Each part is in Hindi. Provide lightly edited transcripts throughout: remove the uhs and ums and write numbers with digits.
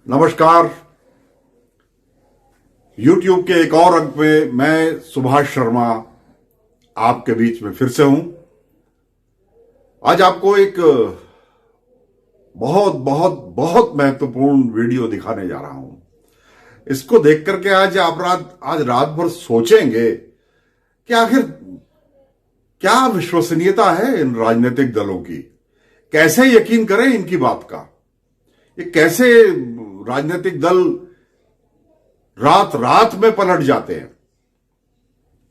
नमस्कार। YouTube के एक और अंक में मैं सुभाष शर्मा आपके बीच में फिर से हूं। आज आपको एक बहुत बहुत बहुत महत्वपूर्ण वीडियो दिखाने जा रहा हूं। इसको देख करके आज रात भर सोचेंगे कि आखिर क्या विश्वसनीयता है इन राजनीतिक दलों की, कैसे यकीन करें इनकी बात का। ये कैसे राजनीतिक दल रात रात में पलट जाते हैं।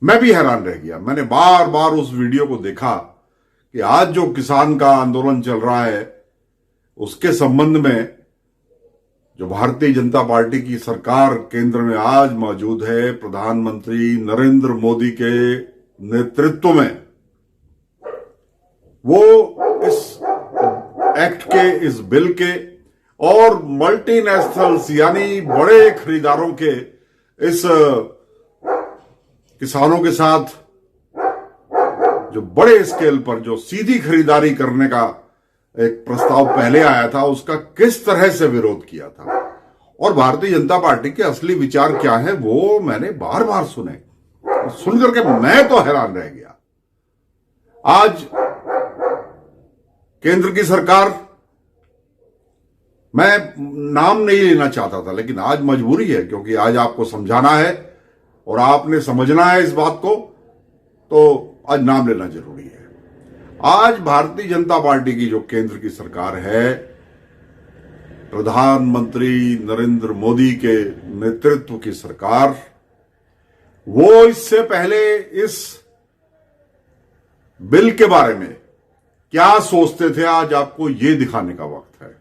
मैं भी हैरान रह गया। मैंने बार बार उस वीडियो को देखा कि आज जो किसान का आंदोलन चल रहा है उसके संबंध में जो भारतीय जनता पार्टी की सरकार केंद्र में आज मौजूद है, प्रधानमंत्री नरेंद्र मोदी के नेतृत्व में, वो इस एक्ट के, इस बिल के और मल्टीनेशनल्स यानी बड़े खरीदारों के इस किसानों के साथ जो बड़े स्केल पर जो सीधी खरीदारी करने का एक प्रस्ताव पहले आया था, उसका किस तरह से विरोध किया था और भारतीय जनता पार्टी के असली विचार क्या है वो मैंने बार बार सुने। सुन करके मैं तो हैरान रह गया। आज केंद्र की सरकार, मैं नाम नहीं लेना चाहता था लेकिन आज मजबूरी है क्योंकि आज आपको समझाना है और आपने समझना है इस बात को, तो आज नाम लेना जरूरी है। आज भारतीय जनता पार्टी की जो केंद्र की सरकार है, प्रधानमंत्री नरेंद्र मोदी के नेतृत्व की सरकार, वो इससे पहले इस बिल के बारे में क्या सोचते थे, आज आपको ये दिखाने का वक्त है।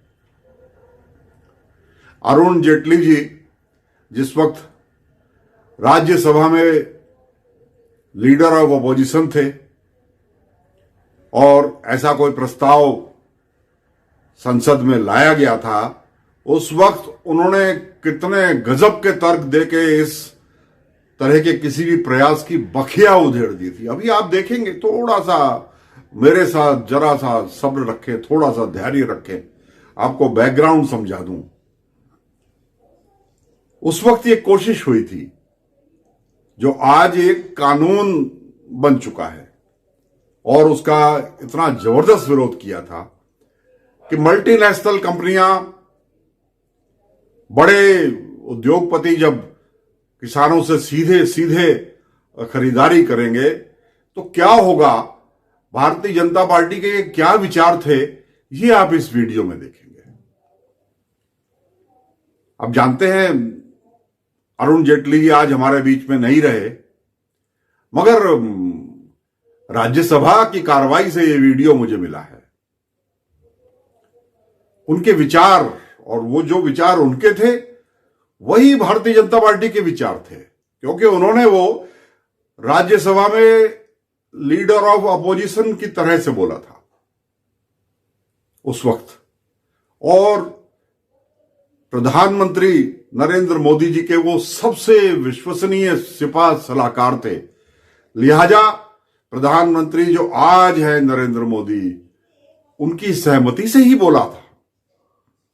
अरुण जेटली जी जिस वक्त राज्यसभा में लीडर ऑफ अपोजिशन थे और ऐसा कोई प्रस्ताव संसद में लाया गया था, उस वक्त उन्होंने कितने गजब के तर्क देके इस तरह के किसी भी प्रयास की बखिया उधेड़ दी थी। अभी आप देखेंगे, थोड़ा सा मेरे साथ जरा सा सब्र रखें, थोड़ा सा धैर्य रखें, आपको बैकग्राउंड समझा दूं। उस वक्त ये कोशिश हुई थी जो आज एक कानून बन चुका है और उसका इतना जबरदस्त विरोध किया था कि मल्टीनेशनल कंपनियां, बड़े उद्योगपति जब किसानों से सीधे सीधे खरीदारी करेंगे तो क्या होगा, भारतीय जनता पार्टी के क्या विचार थे, ये आप इस वीडियो में देखेंगे। आप जानते हैं अरुण जेटली जी आज हमारे बीच में नहीं रहे, मगर राज्यसभा की कार्रवाई से ये वीडियो मुझे मिला है। उनके विचार और वो जो विचार उनके थे वही भारतीय जनता पार्टी के विचार थे, क्योंकि उन्होंने वो राज्यसभा में लीडर ऑफ अपोजिशन की तरह से बोला था उस वक्त, और प्रधानमंत्री नरेंद्र मोदी जी के वो सबसे विश्वसनीय सिपा सलाहकार थे। लिहाजा प्रधानमंत्री जो आज है नरेंद्र मोदी, उनकी सहमति से ही बोला था,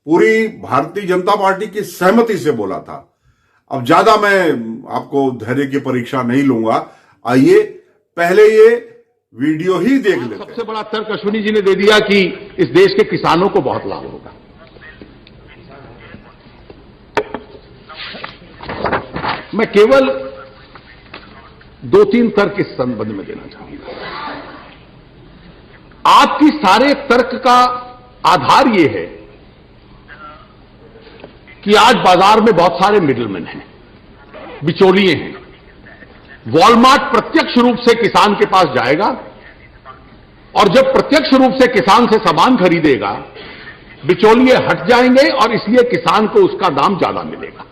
पूरी भारतीय जनता पार्टी की सहमति से बोला था। अब ज्यादा मैं आपको धैर्य की परीक्षा नहीं लूंगा, आइए पहले ये वीडियो ही देख लेते हैं। सबसे बड़ा तर्क अश्विनी जी ने दे दिया कि इस देश के किसानों को बहुत लाभ होगा। मैं केवल 2-3 तर्क इस संबंध में देना चाहूंगा। आपकी सारे तर्क का आधार यह है कि आज बाजार में बहुत सारे मिडलमैन हैं, बिचौलिए हैं। वॉलमार्ट प्रत्यक्ष रूप से किसान के पास जाएगा और जब प्रत्यक्ष रूप से किसान से सामान खरीदेगा, बिचौलिए हट जाएंगे और इसलिए किसान को उसका दाम ज्यादा मिलेगा।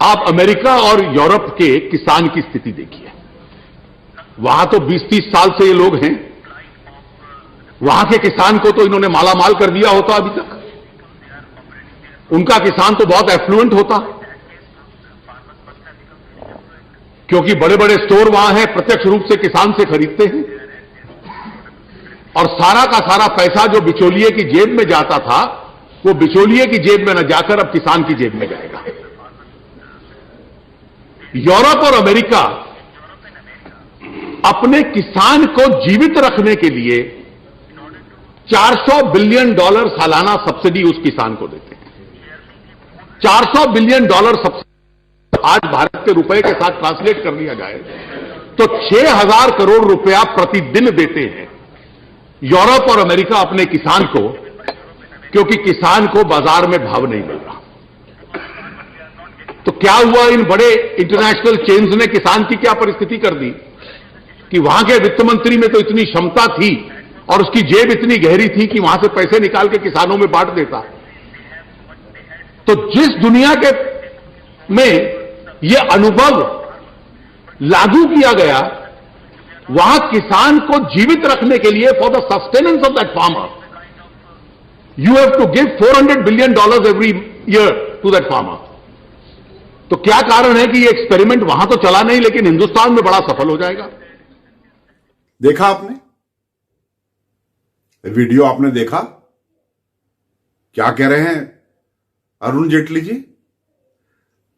आप अमेरिका और यूरोप के किसान की स्थिति देखिए। वहां तो 20-30 साल से ये लोग हैं। वहां के किसान को तो इन्होंने मालामाल कर दिया होता अभी तक। उनका किसान तो बहुत एफ्लुएंट होता, क्योंकि बड़े बड़े स्टोर वहां हैं, प्रत्यक्ष रूप से किसान से खरीदते हैं। और सारा का सारा पैसा जो बिचौलिए की जेब में जाता था वो बिचौलिए की जेब में न जाकर अब किसान की जेब में जाएगा। यूरोप और अमेरिका अपने किसान को जीवित रखने के लिए $400 बिलियन सालाना सब्सिडी उस किसान को देते हैं। $400 बिलियन सब्सिडी आज भारत के रुपए के साथ ट्रांसलेट कर लिया जाए तो 6,000 करोड़ रुपया प्रतिदिन देते हैं यूरोप और अमेरिका अपने किसान को, क्योंकि किसान को बाजार में भाव नहीं मिल रहा। तो क्या हुआ, इन बड़े इंटरनेशनल चेन्स ने किसान की क्या परिस्थिति कर दी कि वहां के वित्त मंत्री में तो इतनी क्षमता थी और उसकी जेब इतनी गहरी थी कि वहां से पैसे निकाल के किसानों में बांट देता। तो जिस दुनिया के में यह अनुभव लागू किया गया, वहां किसान को जीवित रखने के लिए for the sustenance of that farmer you have to give $400 billion every year to that farmer. तो क्या कारण है कि ये एक्सपेरिमेंट वहां तो चला नहीं लेकिन हिंदुस्तान में बड़ा सफल हो जाएगा। देखा आपने वीडियो, आपने देखा क्या कह रहे हैं अरुण जेटली जी।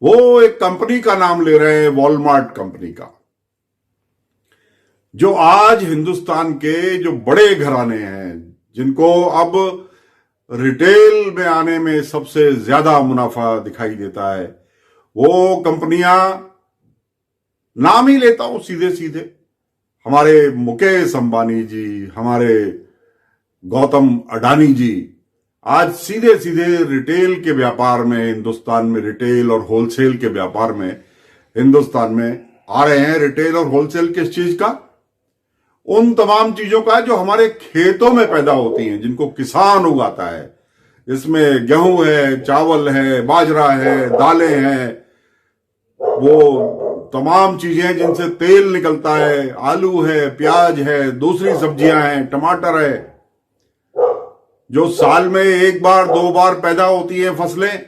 वो एक कंपनी का नाम ले रहे हैं, वॉलमार्ट कंपनी का, जो आज हिंदुस्तान के जो बड़े घराने हैं जिनको अब रिटेल में आने में सबसे ज्यादा मुनाफा दिखाई देता है, वो कंपनियां, नाम ही लेता हूं सीधे सीधे, हमारे मुकेश अंबानी जी, हमारे गौतम अडानी जी आज सीधे सीधे रिटेल के व्यापार में, हिंदुस्तान में रिटेल और होलसेल के व्यापार में हिंदुस्तान में आ रहे हैं। रिटेल और होलसेल किस चीज का? उन तमाम चीजों का जो हमारे खेतों में पैदा होती हैं, जिनको किसान उगाता है। इसमें गेहूं है, चावल है, बाजरा है, दालें हैं, वो तमाम चीजें जिनसे तेल निकलता है, आलू है, प्याज है, दूसरी सब्जियां हैं, टमाटर है, जो साल में एक बार दो बार पैदा होती हैं फसलें,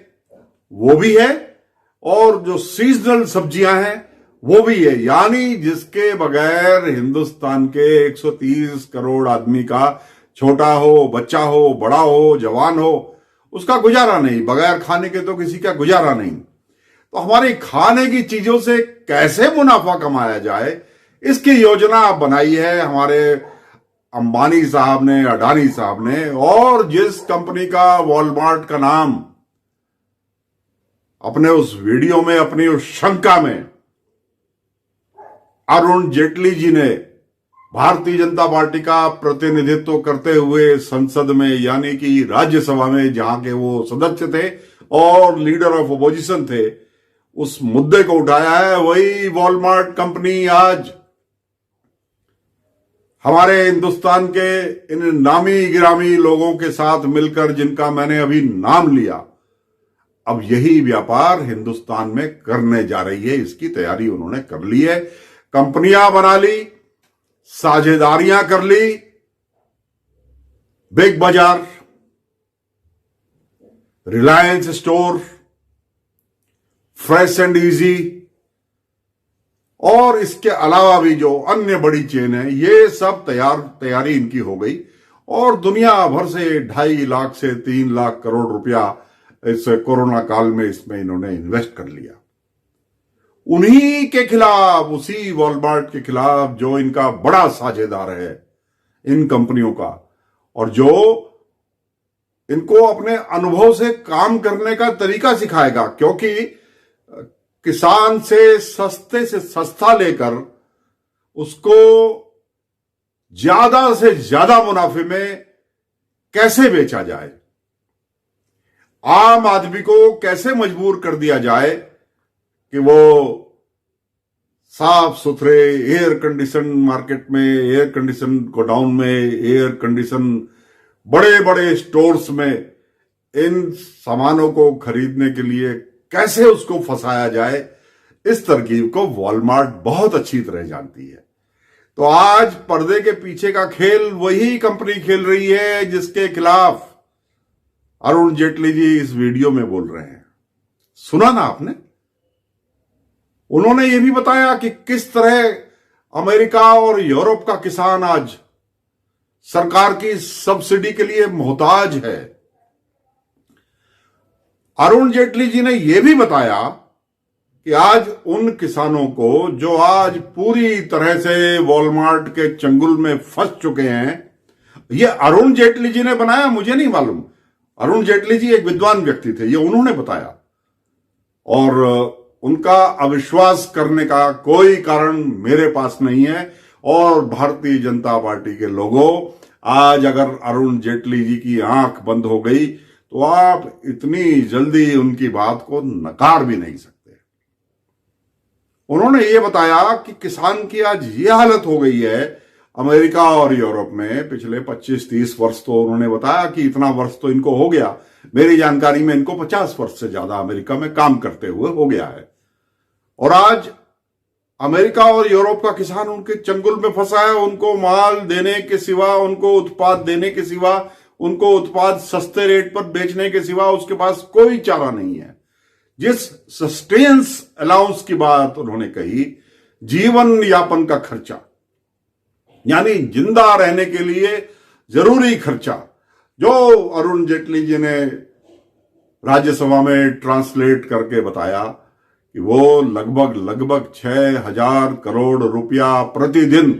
वो भी है, और जो सीजनल सब्जियां हैं वो भी है। यानी जिसके बगैर हिंदुस्तान के 130 करोड़ आदमी का, छोटा हो, बच्चा हो, बड़ा हो, जवान हो, उसका गुजारा नहीं। बगैर खाने के तो किसी का गुजारा नहीं। तो हमारी खाने की चीजों से कैसे मुनाफा कमाया जाए, इसकी योजना बनाई है हमारे अंबानी साहब ने, अडानी साहब ने। और जिस कंपनी का, वॉलमार्ट का नाम अपने उस वीडियो में, अपनी उस शंका में अरुण जेटली जी ने भारतीय जनता पार्टी का प्रतिनिधित्व करते हुए संसद में, यानी कि राज्यसभा में, जहां के वो सदस्य थे और लीडर ऑफ अपोजिशन थे, उस मुद्दे को उठाया है। वही वॉलमार्ट कंपनी आज हमारे हिंदुस्तान के इन नामी गिरामी लोगों के साथ मिलकर, जिनका मैंने अभी नाम लिया, अब यही व्यापार हिंदुस्तान में करने जा रही है। इसकी तैयारी उन्होंने कर ली है, कंपनियां बना ली, साझेदारियां कर ली। बिग बाजार, Reliance store, fresh and easy और इसके अलावा भी जो अन्य बड़ी चेन है, ये सब तैयारी इनकी हो गई। और दुनिया भर से 2.5 लाख से 3 लाख करोड़ रुपया इस कोरोना काल में इसमें इन्होंने इन्वेस्ट कर लिया। उन्हीं के खिलाफ, उसी वॉलमार्ट के खिलाफ जो इनका बड़ा साझेदार है इन कंपनियों का, और जो इनको अपने अनुभव से काम करने का तरीका सिखाएगा। क्योंकि किसान से सस्ता लेकर उसको ज्यादा से ज्यादा मुनाफे में कैसे बेचा जाए, आम आदमी को कैसे मजबूर कर दिया जाए कि वो साफ सुथरे एयर कंडीशन मार्केट में, एयर कंडीशन गोडाउन में, एयर कंडीशन बड़े बड़े स्टोर्स में इन सामानों को खरीदने के लिए कैसे उसको फंसाया जाए, इस तरकीब को वॉलमार्ट बहुत अच्छी तरह जानती है। तो आज पर्दे के पीछे का खेल वही कंपनी खेल रही है जिसके खिलाफ अरुण जेटली जी इस वीडियो में बोल रहे हैं। सुना ना आपने? उन्होंने ये भी बताया कि किस तरह अमेरिका और यूरोप का किसान आज सरकार की सब्सिडी के लिए मोहताज है। अरुण जेटली जी ने यह भी बताया कि आज उन किसानों को जो आज पूरी तरह से वॉलमार्ट के चंगुल में फंस चुके हैं, यह अरुण जेटली जी ने बनाया, मुझे नहीं मालूम। अरुण जेटली जी एक विद्वान व्यक्ति थे, ये उन्होंने बताया, और उनका अविश्वास करने का कोई कारण मेरे पास नहीं है। और भारतीय जनता पार्टी के लोगों, आज अगर अरुण जेटली जी की आंख बंद हो गई तो आप इतनी जल्दी उनकी बात को नकार भी नहीं सकते। उन्होंने ये बताया कि किसान की आज ये हालत हो गई है अमेरिका और यूरोप में, पिछले 25-30 वर्ष तो उन्होंने बताया कि इतना वर्ष तो इनको हो गया, मेरी जानकारी में इनको 50 वर्ष से ज्यादा अमेरिका में काम करते हुए हो गया है। और आज अमेरिका और यूरोप का किसान उनके चंगुल में फंसा है। उनको माल देने के सिवा, उनको उत्पाद देने के सिवा, उनको उत्पाद सस्ते रेट पर बेचने के सिवा उसके पास कोई चारा नहीं है। जिस सस्टेंस अलाउंस की बात उन्होंने कही, जीवन यापन का खर्चा, यानी जिंदा रहने के लिए जरूरी खर्चा, जो अरुण जेटली जी ने राज्यसभा में ट्रांसलेट करके बताया कि वो लगभग 6,000 करोड़ रुपया प्रतिदिन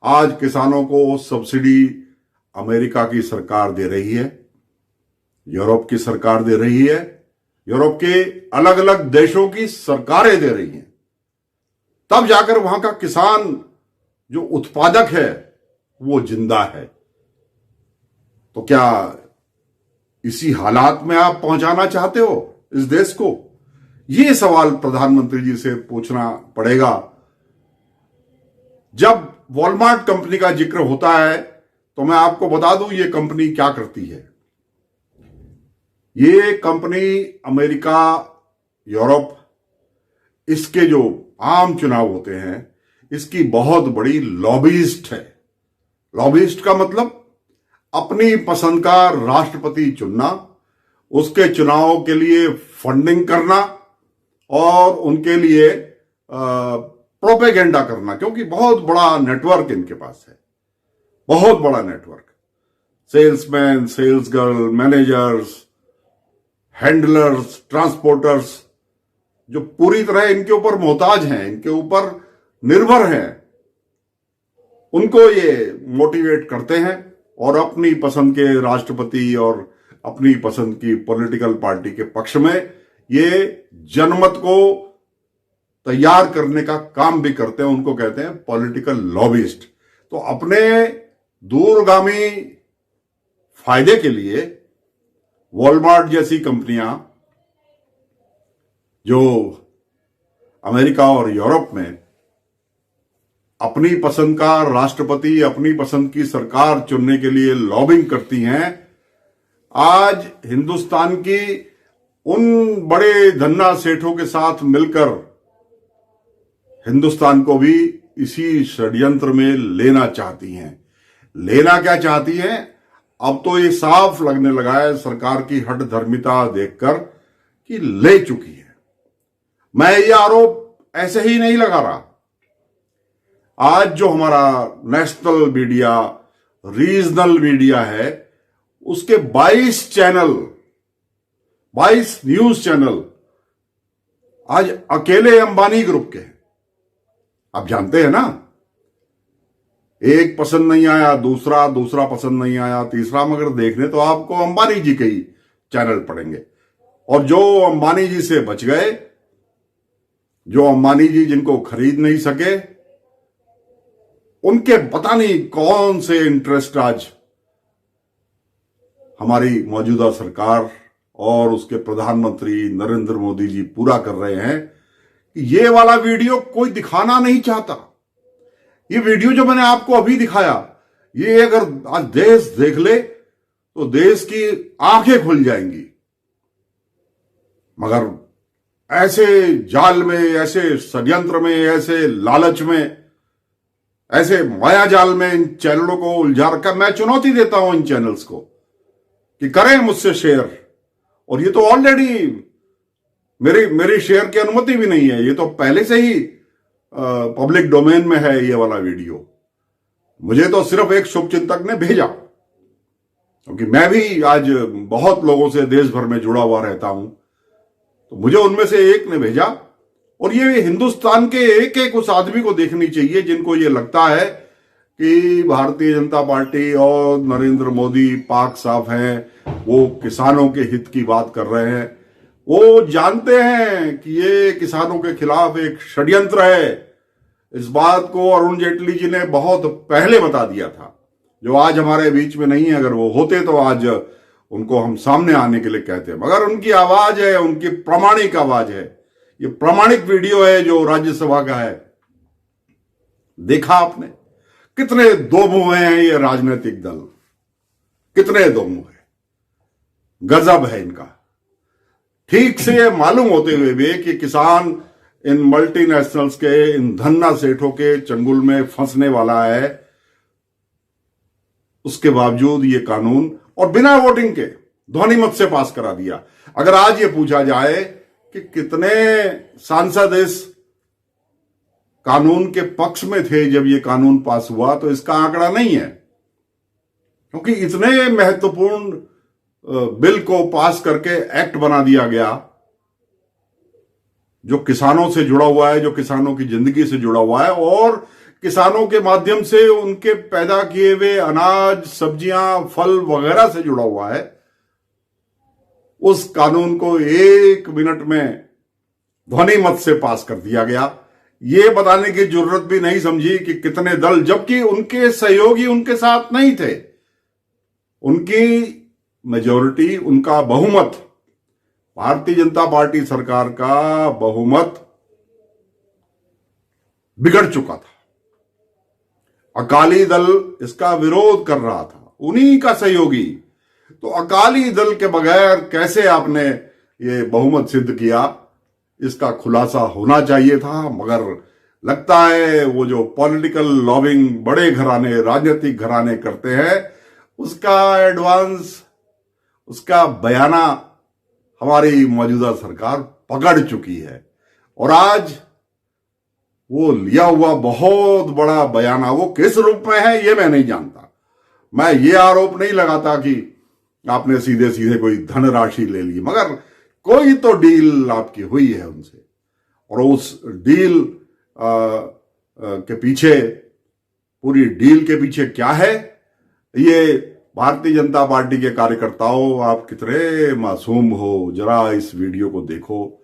आज किसानों को सब्सिडी अमेरिका की सरकार दे रही है, यूरोप की सरकार दे रही है, यूरोप के अलग अलग देशों की सरकारें दे रही हैं। तब जाकर वहां का किसान जो उत्पादक है वो जिंदा है। तो क्या इसी हालात में आप पहुंचाना चाहते हो इस देश को? ये सवाल प्रधानमंत्री जी से पूछना पड़ेगा। जब वॉलमार्ट कंपनी का जिक्र होता है तो मैं आपको बता दूं ये कंपनी क्या करती है। ये कंपनी अमेरिका, यूरोप, इसके जो आम चुनाव होते हैं इसकी बहुत बड़ी लॉबिस्ट है। लॉबिस्ट का मतलब अपनी पसंद का राष्ट्रपति चुनना, उसके चुनाव के लिए फंडिंग करना और उनके लिए प्रोपेगेंडा करना, क्योंकि बहुत बड़ा नेटवर्क इनके पास है, बहुत बड़ा network. Salesman, sales girl, managers, handlers, transporters, जो पूरी तरह इनके ऊपर मोहताज हैं, इनके ऊपर निर्भर हैं, उनको ये मोटिवेट करते हैं और अपनी पसंद के राष्ट्रपति और अपनी पसंद की पॉलिटिकल पार्टी के पक्ष में ये जनमत को तैयार करने का काम भी करते हैं। उनको कहते हैं पॉलिटिकल लॉबिस्ट। तो अपने दूरगामी फायदे के लिए वॉलमार्ट जैसी कंपनियां जो अमेरिका और यूरोप में अपनी पसंद का राष्ट्रपति, अपनी पसंद की सरकार चुनने के लिए लॉबिंग करती हैं, आज हिंदुस्तान की उन बड़े धन्ना सेठों के साथ मिलकर हिंदुस्तान को भी इसी षड्यंत्र में लेना चाहती हैं। लेना क्या चाहती हैं? अब तो ये साफ लगने लगा है सरकार की हठधर्मिता देखकर कि ले चुकी है। मैं ये आरोप ऐसे ही नहीं लगा रहा। आज जो हमारा नेशनल मीडिया, रीजनल मीडिया है, उसके 22 चैनल, 22 न्यूज चैनल आज अकेले अंबानी ग्रुप के हैं। आप जानते हैं ना, एक पसंद नहीं आया, दूसरा पसंद नहीं आया, तीसरा, मगर देखने तो आपको अंबानी जी के ही चैनल पड़ेंगे। और जो अंबानी जी से बच गए, जो अंबानी जी जिनको खरीद नहीं सके, उनके पता नहीं कौन से इंटरेस्ट आज हमारी मौजूदा सरकार और उसके प्रधानमंत्री नरेंद्र मोदी जी पूरा कर रहे हैं। ये वाला वीडियो कोई दिखाना नहीं चाहता। ये वीडियो जो मैंने आपको अभी दिखाया, ये अगर आज देश देख ले तो देश की आंखें खुल जाएंगी। मगर ऐसे जाल में, ऐसे षड्यंत्र में, ऐसे लालच में, ऐसे माया जाल में इन चैनलों को उलझा रखा। मैं चुनौती देता हूं इन चैनल्स को कि करें मुझसे शेयर। और ये तो ऑलरेडी मेरी शेयर की अनुमति भी नहीं है, ये तो पहले से ही पब्लिक डोमेन में है ये वाला वीडियो। मुझे तो सिर्फ एक शुभचिंतक ने भेजा, क्योंकि मैं भी आज बहुत लोगों से देश भर में जुड़ा हुआ रहता हूं, तो मुझे उनमें से एक ने भेजा। और ये हिंदुस्तान के एक एक उस आदमी को देखनी चाहिए जिनको ये लगता है कि भारतीय जनता पार्टी और नरेंद्र मोदी पाक साफ हैं, वो किसानों के हित की बात कर रहे हैं। वो जानते हैं कि ये किसानों के खिलाफ एक षड्यंत्र है। इस बात को अरुण जेटली जी ने बहुत पहले बता दिया था, जो आज हमारे बीच में नहीं है। अगर वो होते तो आज उनको हम सामने आने के लिए कहते हैं, मगर उनकी आवाज है, उनकी प्रामाणिक आवाज है। ये प्रामाणिक वीडियो है जो राज्यसभा का है। देखा आपने कितने दो मुंह हैं ये राजनीतिक दल, कितने दो मुंह है, गजब है इनका। ठीक से ये मालूम होते हुए भी कि किसान इन मल्टीनेशनल्स के, इन धन्ना सेठों के चंगुल में फंसने वाला है, उसके बावजूद ये कानून और बिना वोटिंग के ध्वनि मत से पास करा दिया। अगर आज ये पूछा जाए कि कितने सांसद इस कानून के पक्ष में थे जब ये कानून पास हुआ, तो इसका आंकड़ा नहीं है, क्योंकि इतने महत्वपूर्ण बिल को पास करके एक्ट बना दिया गया जो किसानों से जुड़ा हुआ है, जो किसानों की जिंदगी से जुड़ा हुआ है और किसानों के माध्यम से उनके पैदा किए हुए अनाज, सब्जियां, फल वगैरह से जुड़ा हुआ है। उस कानून को 1 मिनट में ध्वनि मत से पास कर दिया गया। ये बताने की जरूरत भी नहीं समझी कि कितने दल, जबकि उनके सहयोगी उनके साथ नहीं थे। उनकी मेजॉरिटी, उनका बहुमत, भारतीय जनता पार्टी सरकार का बहुमत बिगड़ चुका था। अकाली दल इसका विरोध कर रहा था, उन्हीं का सहयोगी। तो अकाली दल के बगैर कैसे आपने ये बहुमत सिद्ध किया, इसका खुलासा होना चाहिए था। मगर लगता है वो जो पॉलिटिकल लॉबिंग बड़े घराने, राजनीतिक घराने करते हैं, उसका एडवांस, उसका बयाना हमारी मौजूदा सरकार पकड़ चुकी है। और आज वो लिया हुआ बहुत बड़ा बयाना वो किस रूप में है ये मैं नहीं जानता। मैं ये आरोप नहीं लगाता कि आपने सीधे सीधे कोई धनराशि ले ली, मगर कोई तो डील आपकी हुई है उनसे। और उस डील के पीछे, पूरी डील के पीछे क्या है, ये भारतीय जनता पार्टी के कार्यकर्ताओं, आप कितने मासूम हो, जरा इस वीडियो को देखो।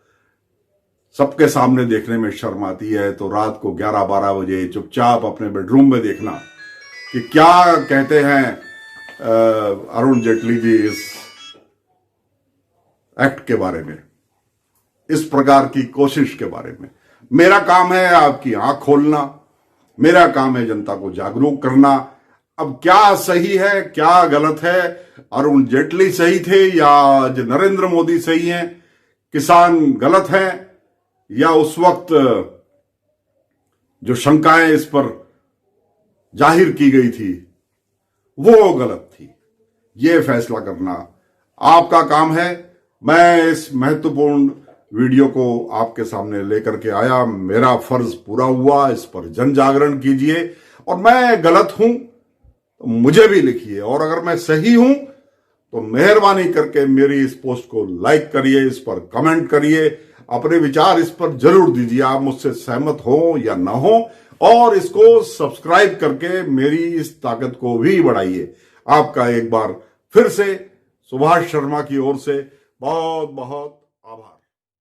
सबके सामने देखने में शर्म आती है तो रात को 11-12 बजे चुपचाप अपने बेडरूम में देखना कि क्या कहते हैं अरुण जेटली जी इस एक्ट के बारे में, इस प्रकार की कोशिश के बारे में। मेरा काम है आपकी आंख खोलना, मेरा काम है जनता को जागरूक करना। अब क्या सही है, क्या गलत है, अरुण जेटली सही थे या आज नरेंद्र मोदी सही हैं, किसान गलत हैं या उस वक्त जो शंकाएं इस पर जाहिर की गई थी वो गलत थी, ये फैसला करना आपका काम है। मैं इस महत्वपूर्ण वीडियो को आपके सामने लेकर के आया, मेरा फर्ज पूरा हुआ। इस पर जन जागरण कीजिए और मैं गलत हूं तो मुझे भी लिखिए, और अगर मैं सही हूं तो मेहरबानी करके मेरी इस पोस्ट को लाइक करिए, इस पर कमेंट करिए, अपने विचार इस पर जरूर दीजिए, आप मुझसे सहमत हो या ना हो। और इसको सब्सक्राइब करके मेरी इस ताकत को भी बढ़ाइए। आपका एक बार फिर से सुभाष शर्मा की ओर से बहुत बहुत आभार।